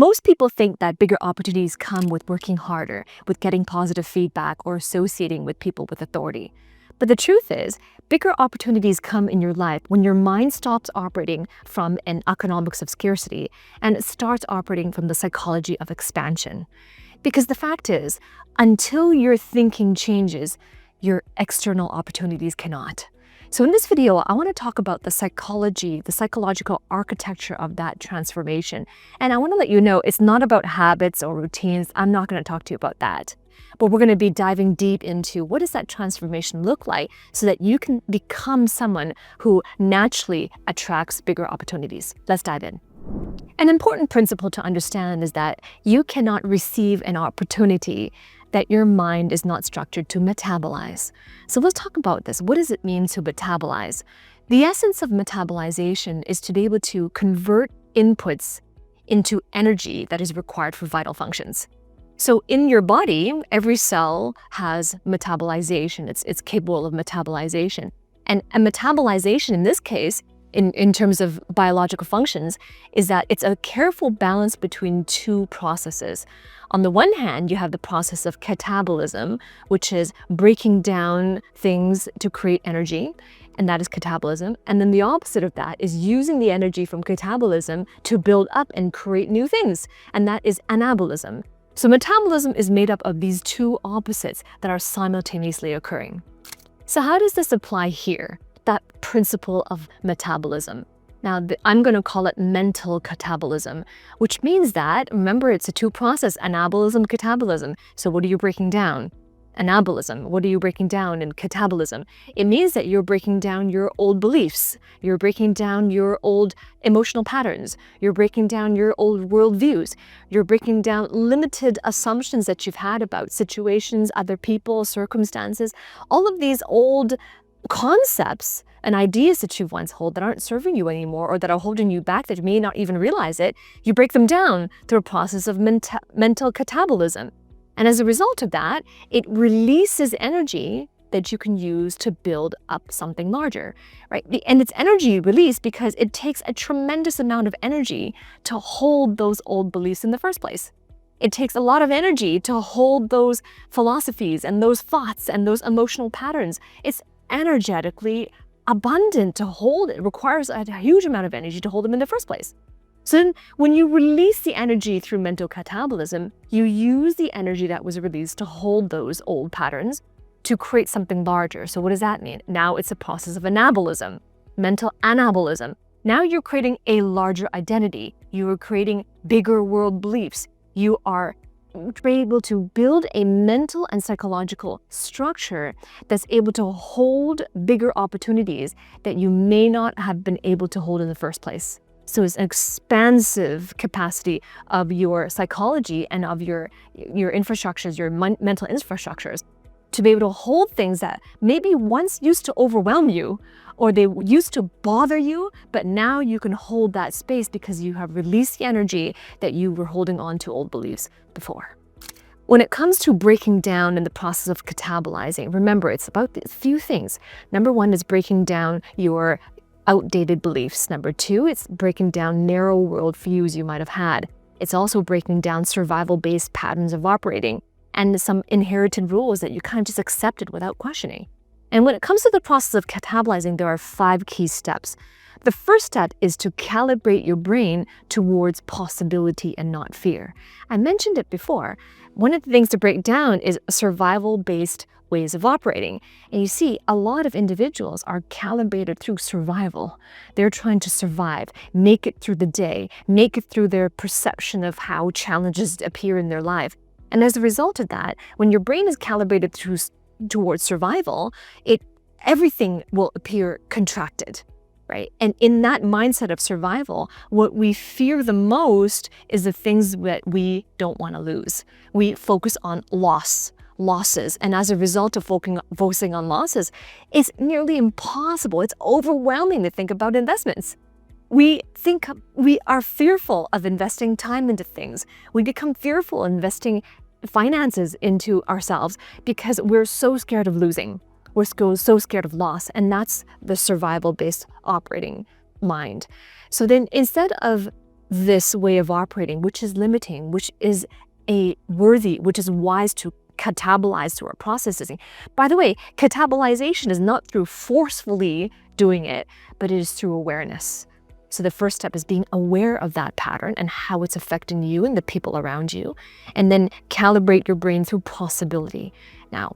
Most people think that bigger opportunities come with working harder, with getting positive feedback, or associating with people with authority. But the truth is, bigger opportunities come in your life when your mind stops operating from an economics of scarcity and it starts operating from the psychology of expansion. Because the fact is, until your thinking changes, your external opportunities cannot. So in this video, I want to talk about the psychology, the psychological architecture of that transformation. And I want to let you know it's not about habits or routines. I'm not going to talk to you about that. But we're going to be diving deep into what does that transformation look like so that you can become someone who naturally attracts bigger opportunities. Let's dive in. An important principle to understand is that you cannot receive an opportunity that your mind is not structured to metabolize. So let's talk about this. What does it mean to metabolize? The essence of metabolization is to be able to convert inputs into energy that is required for vital functions. So in your body, every cell has metabolization. It's capable of metabolization. And a metabolization in this case, in terms of biological functions, is that it's a careful balance between two processes. On the one hand, you have the process of catabolism, which is breaking down things to create energy, and that is catabolism. And then the opposite of that is using the energy from catabolism to build up and create new things, and that is anabolism. So metabolism is made up of these two opposites that are simultaneously occurring. So how does this apply here? That principle of metabolism. Now, I'm going to call it mental catabolism, which means that, remember, it's a two process, anabolism, catabolism. So what are you breaking down? Anabolism. What are you breaking down in catabolism? It means that you're breaking down your old beliefs. You're breaking down your old emotional patterns. You're breaking down your old worldviews. You're breaking down limited assumptions that you've had about situations, other people, circumstances. All of these old concepts and ideas that you've once held that aren't serving you anymore or that are holding you back that you may not even realize it, you break them down through a process of mental catabolism. And as a result of that, it releases energy that you can use to build up something larger, right? And it's energy released because it takes a tremendous amount of energy to hold those old beliefs in the first place. It takes a lot of energy to hold those philosophies and those thoughts and those emotional patterns. It's energetically abundant to hold. It requires a huge amount of energy to hold them in the first place. So then when you release the energy through mental catabolism, you use the energy that was released to hold those old patterns to create something larger. So what does that mean? Now it's a process of anabolism, mental anabolism. Now you're creating a larger identity. You are creating bigger world beliefs. You are able to build a mental and psychological structure that's able to hold bigger opportunities that you may not have been able to hold in the first place. So it's an expansive capacity of your psychology and of your infrastructures, your mental infrastructures, to be able to hold things that maybe once used to overwhelm you or they used to bother you, but now you can hold that space because you have released the energy that you were holding on to old beliefs before. When it comes to breaking down in the process of catabolizing, remember, it's about a few things. Number one is breaking down your outdated beliefs. Number two, it's breaking down narrow world views you might have had. It's also breaking down survival-based patterns of operating and some inherited rules that you kind of just accepted without questioning. And when it comes to the process of catabolizing, there are 5 key steps. The first step is to calibrate your brain towards possibility and not fear. I mentioned it before. One of the things to break down is survival-based ways of operating. And you see, a lot of individuals are calibrated through survival. They're trying to survive, make it through the day, make it through their perception of how challenges appear in their life. And as a result of that, when your brain is calibrated towards survival, everything will appear contracted, right? And in that mindset of survival, what we fear the most is the things that we don't want to lose. We focus on losses. And as a result of focusing on losses, it's nearly impossible. It's overwhelming to think about investments. We are fearful of investing time into things. We become fearful of investing finances into ourselves because we're so scared of losing. We're so scared of loss, and that's the survival-based operating mind. So then instead of this way of operating, which is limiting, which is which is wise to catabolize through our processing. By the way, catabolization is not through forcefully doing it, but it is through awareness. So the first step is being aware of that pattern and how it's affecting you and the people around you, and then calibrate your brain through possibility. Now,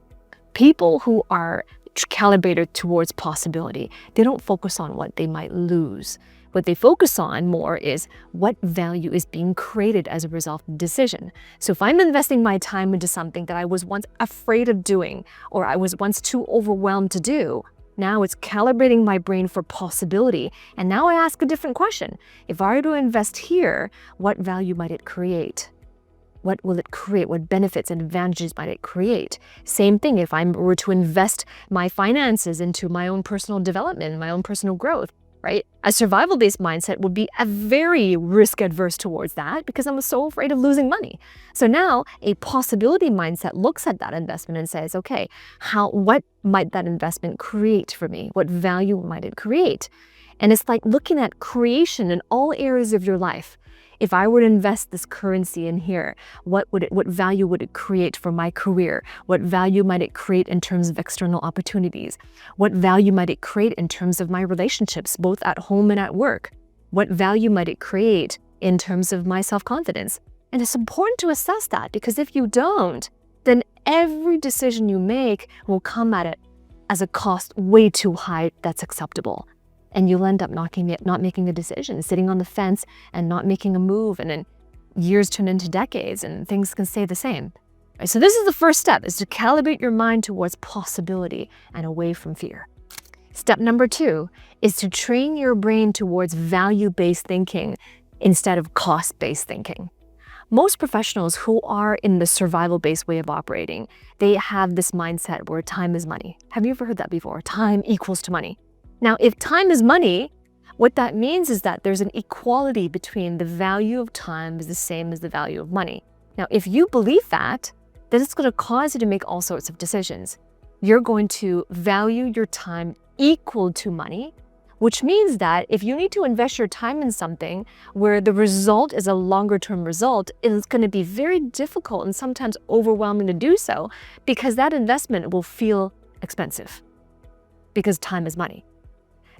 people who are calibrated towards possibility, they don't focus on what they might lose. What they focus on more is what value is being created as a result of the decision. So if I'm investing my time into something that I was once afraid of doing, or I was once too overwhelmed to do, now it's calibrating my brain for possibility. And now I ask a different question. If I were to invest here, what value might it create? What will it create? What benefits and advantages might it create? Same thing if I were to invest my finances into my own personal development, my own personal growth, right? A survival-based mindset would be a very risk-adverse towards that because I'm so afraid of losing money. So now a possibility mindset looks at that investment and says, okay, what might that investment create for me? What value might it create? And it's like looking at creation in all areas of your life. If I were to invest this currency in here, what value would it create for my career? What value might it create in terms of external opportunities? What value might it create in terms of my relationships, both at home and at work? What value might it create in terms of my self-confidence? And it's important to assess that, because if you don't, then every decision you make will come at it as a cost way too high that's acceptable. And you'll end up not making a decision, sitting on the fence and not making a move, and then years turn into decades and things can stay the same. Right? So this is the first step, is to calibrate your mind towards possibility and away from fear. Step number 2 is to train your brain towards value-based thinking instead of cost-based thinking. Most professionals who are in the survival-based way of operating, they have this mindset where time is money. Have you ever heard that before? Time equals to money. Now, if time is money, what that means is that there's an equality between the value of time is the same as the value of money. Now, if you believe that, then it's going to cause you to make all sorts of decisions. You're going to value your time equal to money, which means that if you need to invest your time in something where the result is a longer-term result, it's going to be very difficult and sometimes overwhelming to do so, because that investment will feel expensive, because time is money.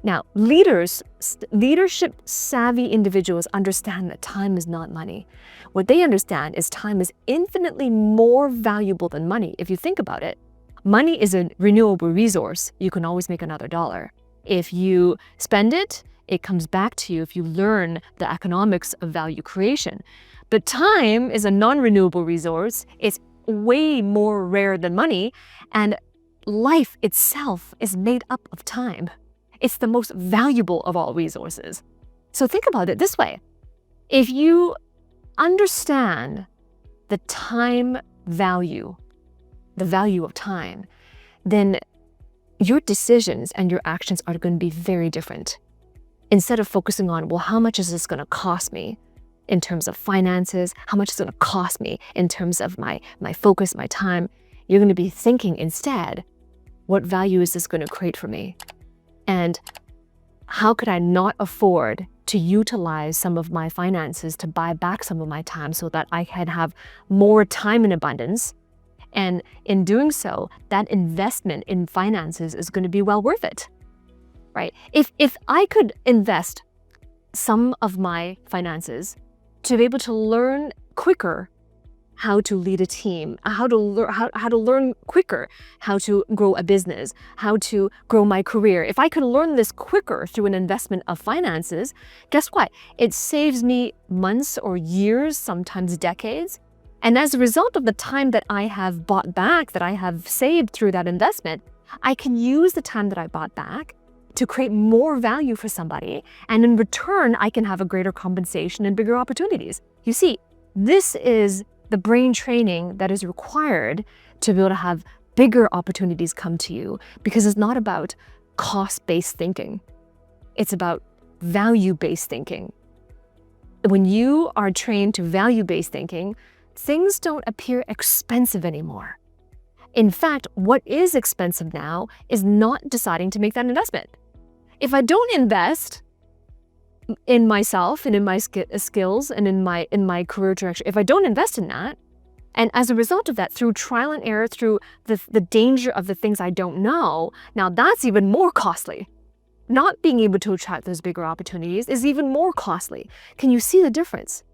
Now, leadership-savvy individuals understand that time is not money. What they understand is time is infinitely more valuable than money. If you think about it, money is a renewable resource. You can always make another dollar. If you spend it, it comes back to you if you learn the economics of value creation. But time is a non-renewable resource. It's way more rare than money, and life itself is made up of time. It's the most valuable of all resources. So think about it this way. If you understand the time value, the value of time, then your decisions and your actions are going to be very different. Instead of focusing on, well, how much is this going to cost me in terms of finances? How much is it going to cost me in terms of my focus, my time? You're going to be thinking instead, what value is this going to create for me? And how could I not afford to utilize some of my finances to buy back some of my time so that I can have more time in abundance? And in doing so, that investment in finances is going to be well worth it, right? If I could invest some of my finances to be able to learn quicker how to lead a team, how to learn quicker how to grow a business, how to grow my career. If I could learn this quicker through an investment of finances, guess what? It saves me months or years, sometimes decades. And as a result of the time that I have bought back, that I have saved through that investment, I can use the time that I bought back to create more value for somebody. And in return, I can have a greater compensation and bigger opportunities. You see, this is the brain training that is required to be able to have bigger opportunities come to you, because it's not about cost-based thinking. It's about value-based thinking. When you are trained to value-based thinking, things don't appear expensive anymore. In fact, what is expensive now is not deciding to make that investment. If I don't invest, in myself and in my skills and in my career direction, if I don't invest in that, and as a result of that, through trial and error, through the danger of the things I don't know, now that's even more costly. Not being able to attract those bigger opportunities is even more costly. Can you see the difference?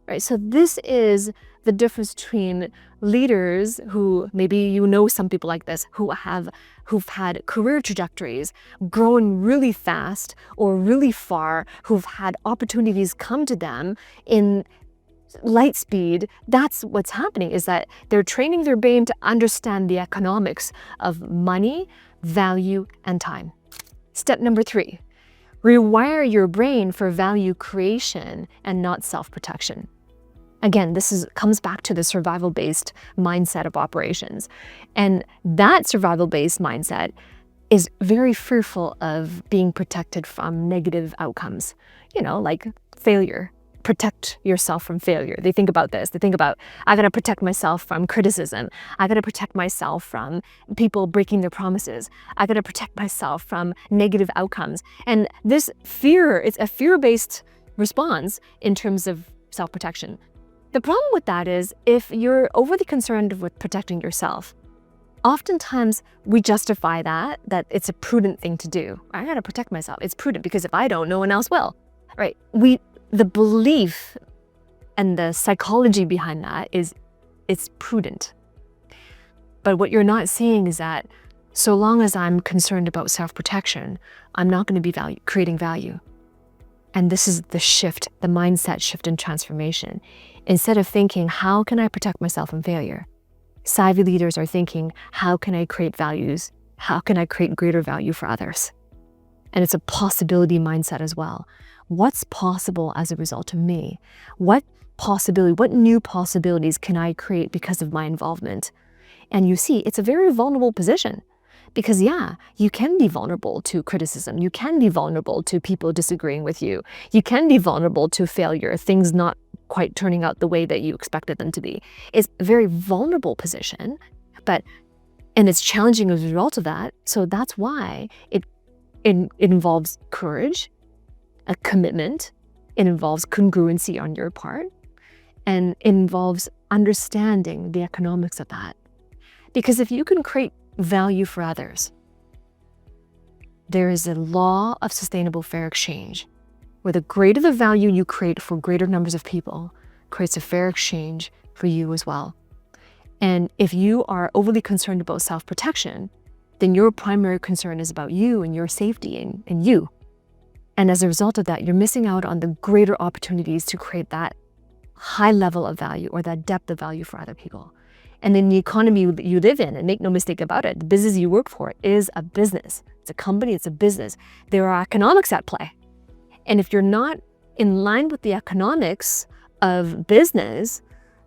Right? So this is the difference between leaders who, maybe you know some people like this, who've had career trajectories growing really fast or really far, who've had opportunities come to them in light speed. That's what's happening, is that they're training their brain to understand the economics of money, value, and time. Step number 3, rewire your brain for value creation and not self-protection. Again, this comes back to the survival-based mindset of operations. And that survival-based mindset is very fearful of being protected from negative outcomes, like failure. Protect yourself from failure. They think about this. They think about, I gotta protect myself from criticism. I gotta protect myself from people breaking their promises. I gotta protect myself from negative outcomes. And this fear, it's a fear-based response in terms of self-protection. The problem with that is, if you're overly concerned with protecting yourself, oftentimes we justify that it's a prudent thing to do. I gotta protect myself. It's prudent because if I don't, no one else will, right? The belief and the psychology behind that is it's prudent. But what you're not seeing is that so long as I'm concerned about self-protection, I'm not going to be creating value. And this is the shift, the mindset shift and transformation. Instead of thinking, how can I protect myself from failure? Savvy leaders are thinking, how can I create values? How can I create greater value for others? And it's a possibility mindset as well. What's possible as a result of me? What new possibilities can I create because of my involvement? And you see, it's a very vulnerable position. Because you can be vulnerable to criticism. You can be vulnerable to people disagreeing with you. You can be vulnerable to failure, things not quite turning out the way that you expected them to be. It's a very vulnerable position, and it's challenging as a result of that. So that's why it involves courage, a commitment. It involves congruency on your part, and it involves understanding the economics of that. Because if you can create value for others, there is a law of sustainable fair exchange, where the greater the value you create for greater numbers of people creates a fair exchange for you as well. And if you are overly concerned about self-protection, then your primary concern is about you and your safety and you. And as a result of that, you're missing out on the greater opportunities to create that high level of value or that depth of value for other people. And in the economy you live in, and make no mistake about it, the business you work for is a business. It's a company, it's a business. There are economics at play. And if you're not in line with the economics of business,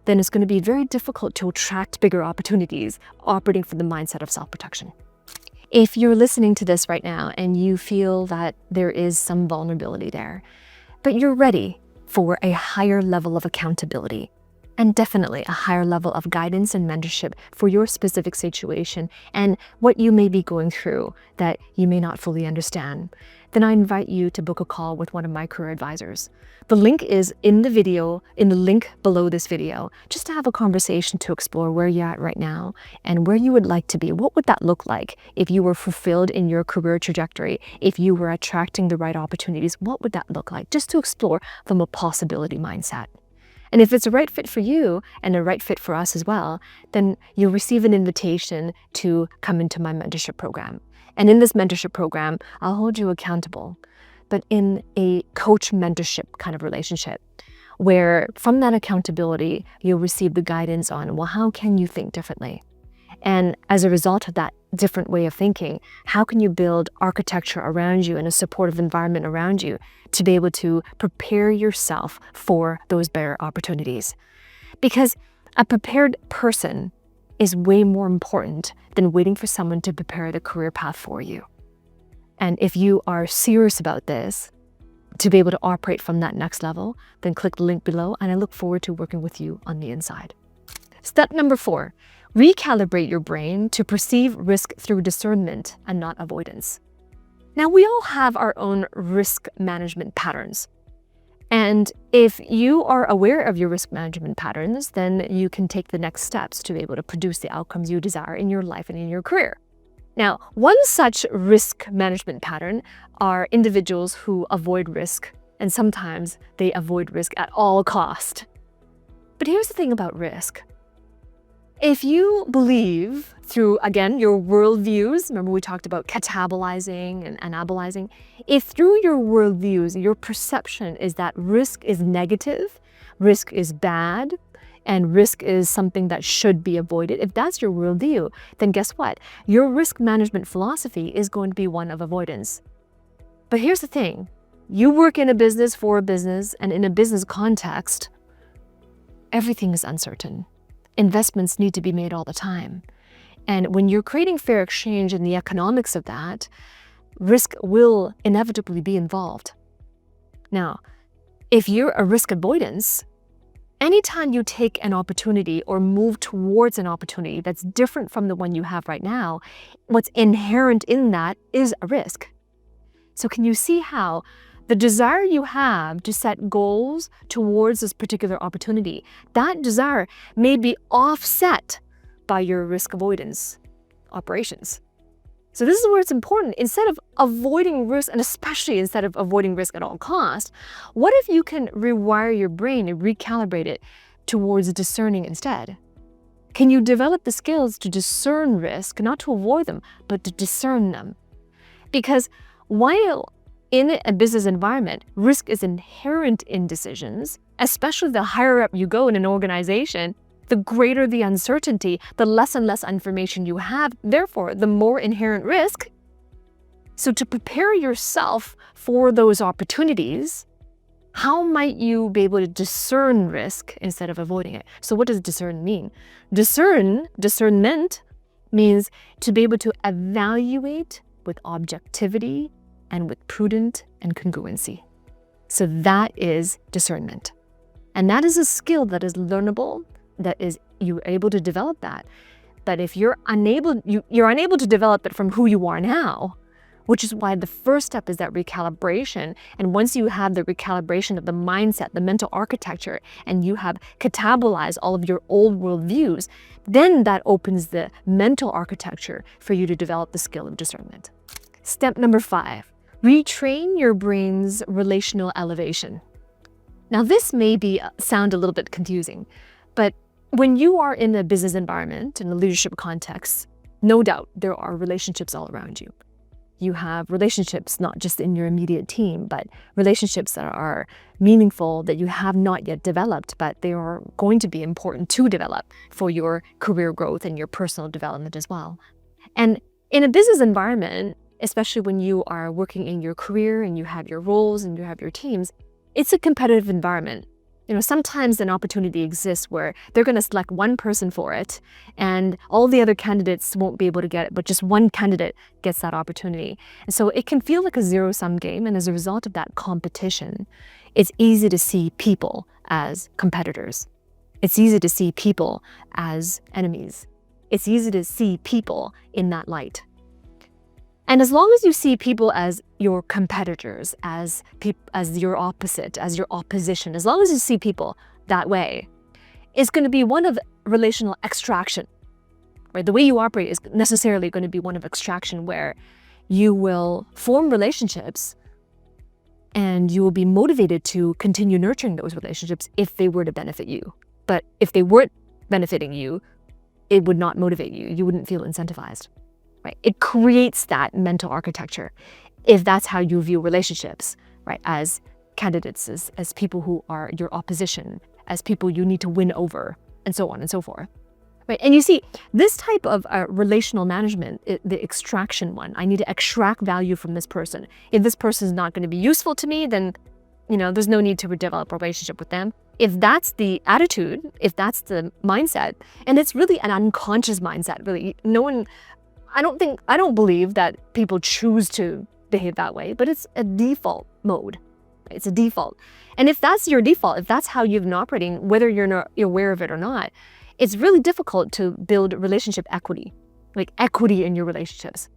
then it's going to be very difficult to attract bigger opportunities operating from the mindset of self-protection. If you're listening to this right now and you feel that there is some vulnerability there, but you're ready for a higher level of accountability, and definitely a higher level of guidance and mentorship for your specific situation and what you may be going through that you may not fully understand, then I invite you to book a call with one of my career advisors. The link is in the link below this video, just to have a conversation to explore where you're at right now and where you would like to be. What would that look like if you were fulfilled in your career trajectory? If you were attracting the right opportunities, what would that look like? Just to explore from a possibility mindset. And if it's a right fit for you and a right fit for us as well, then you'll receive an invitation to come into my mentorship program. And in this mentorship program, I'll hold you accountable, but in a coach mentorship kind of relationship, where from that accountability, you'll receive the guidance on, well, how can you think differently? And as a result of that different way of thinking, how can you build architecture around you and a supportive environment around you to be able to prepare yourself for those better opportunities? Because a prepared person is way more important than waiting for someone to prepare the career path for you. And if you are serious about this, to be able to operate from that next level, then click the link below, and I look forward to working with you on the inside. Step number 4, recalibrate your brain to perceive risk through discernment and not avoidance. Now, we all have our own risk management patterns. And if you are aware of your risk management patterns, then you can take the next steps to be able to produce the outcomes you desire in your life and in your career. Now, one such risk management pattern are individuals who avoid risk, and sometimes they avoid risk at all cost. But here's the thing about risk. If you believe through, again, your worldviews, remember we talked about catabolizing and anabolizing, if through your worldviews, your perception is that risk is negative, risk is bad, and risk is something that should be avoided, if that's your worldview, then guess what? Your risk management philosophy is going to be one of avoidance. But here's the thing. You work in a business for a business, and in a business context, everything is uncertain. Investments need to be made all the time. And when you're creating fair exchange and the economics of that, risk will inevitably be involved. Now, if you're a risk avoidance, anytime you take an opportunity or move towards an opportunity that's different from the one you have right now, what's inherent in that is a risk. So can you see how the desire you have to set goals towards this particular opportunity, that desire may be offset by your risk avoidance operations. So this is where it's important. Instead of avoiding risk, and especially instead of avoiding risk at all costs, what if you can rewire your brain and recalibrate it towards discerning instead? Can you develop the skills to discern risk, not to avoid them, but to discern them? Because while in a business environment, risk is inherent in decisions, especially the higher up you go in an organization, the greater the uncertainty, the less and less information you have, therefore, the more inherent risk. So to prepare yourself for those opportunities, how might you be able to discern risk instead of avoiding it? So what does discern mean? Discernment means to be able to evaluate with objectivity and with prudence and congruency. So that is discernment. And that is a skill that is learnable, that is you're able to develop that. But if you're unable to develop it from who you are now, which is why the first step is that recalibration. And once you have the recalibration of the mindset, the mental architecture, and you have catabolized all of your old worldviews, then that opens the mental architecture for you to develop the skill of discernment. Step number 5, retrain your brain's relational elevation. Now this may sound a little bit confusing, but when you are in a business environment, in a leadership context, no doubt there are relationships all around you. You have relationships not just in your immediate team, but relationships that are meaningful that you have not yet developed, but they are going to be important to develop for your career growth and your personal development as well. And in a business environment, especially when you are working in your career and you have your roles and you have your teams, it's a competitive environment. Sometimes an opportunity exists where they're going to select one person for it and all the other candidates won't be able to get it, but just one candidate gets that opportunity. And so it can feel like a zero-sum game. And as a result of that competition, it's easy to see people as competitors. It's easy to see people as enemies. It's easy to see people in that light. And as long as you see people as your competitors, as your opposite, as your opposition, as long as you see people that way, it's going to be one of relational extraction, right? The way you operate is necessarily going to be one of extraction, where you will form relationships and you will be motivated to continue nurturing those relationships if they were to benefit you. But if they weren't benefiting you, it would not motivate you. You wouldn't feel incentivized. Right? It creates that mental architecture if that's how you view relationships, right? As candidates, as people who are your opposition, as people you need to win over, and so on and so forth. Right? And you see, this type of relational management, the extraction one, I need to extract value from this person. If this person is not going to be useful to me, then there's no need to develop a relationship with them. If that's the attitude, if that's the mindset, and it's really an unconscious mindset, really, I don't believe that people choose to behave that way, but it's a default mode. It's a default. And if that's your default, if that's how you've been operating, whether you're aware of it or not, it's really difficult to build relationship equity, like equity in your relationships.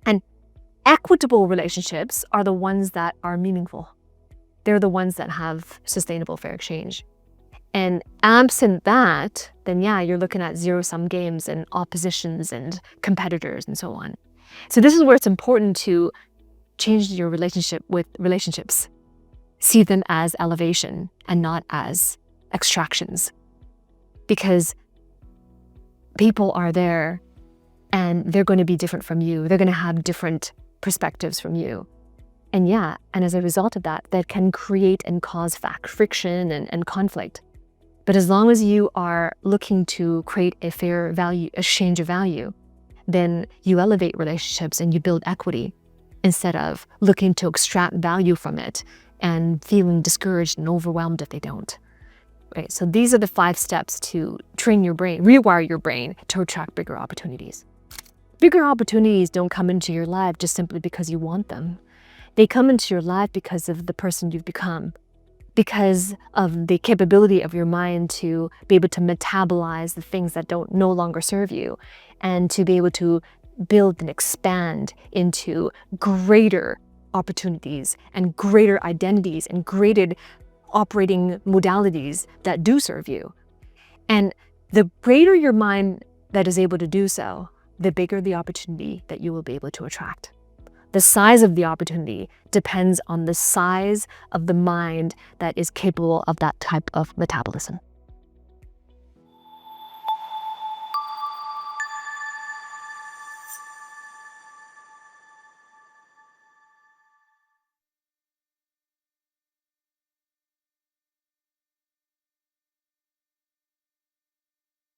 And Equitable relationships are the ones that are meaningful. They're the ones that have sustainable fair exchange. And absent that, then yeah, you're looking at zero-sum games and oppositions and competitors and so on. So this is where it's important to change your relationship with relationships. See them as elevation and not as extractions. Because people are there and they're going to be different from you. They're going to have different perspectives from you. And yeah, and as a result of that, that can create and cause friction and conflict. But as long as you are looking to create a fair value, exchange of value, then you elevate relationships and you build equity instead of looking to extract value from it and feeling discouraged and overwhelmed if they don't. Right? So these are the 5 steps to train your brain, rewire your brain to attract bigger opportunities. Bigger opportunities don't come into your life just simply because you want them. They come into your life because of the person you've become, because of the capability of your mind to be able to metabolize the things that no longer serve you, and to be able to build and expand into greater opportunities and greater identities and greater operating modalities that do serve you. And the greater your mind that is able to do so, the bigger the opportunity that you will be able to attract. The size of the opportunity depends on the size of the mind that is capable of that type of metabolism.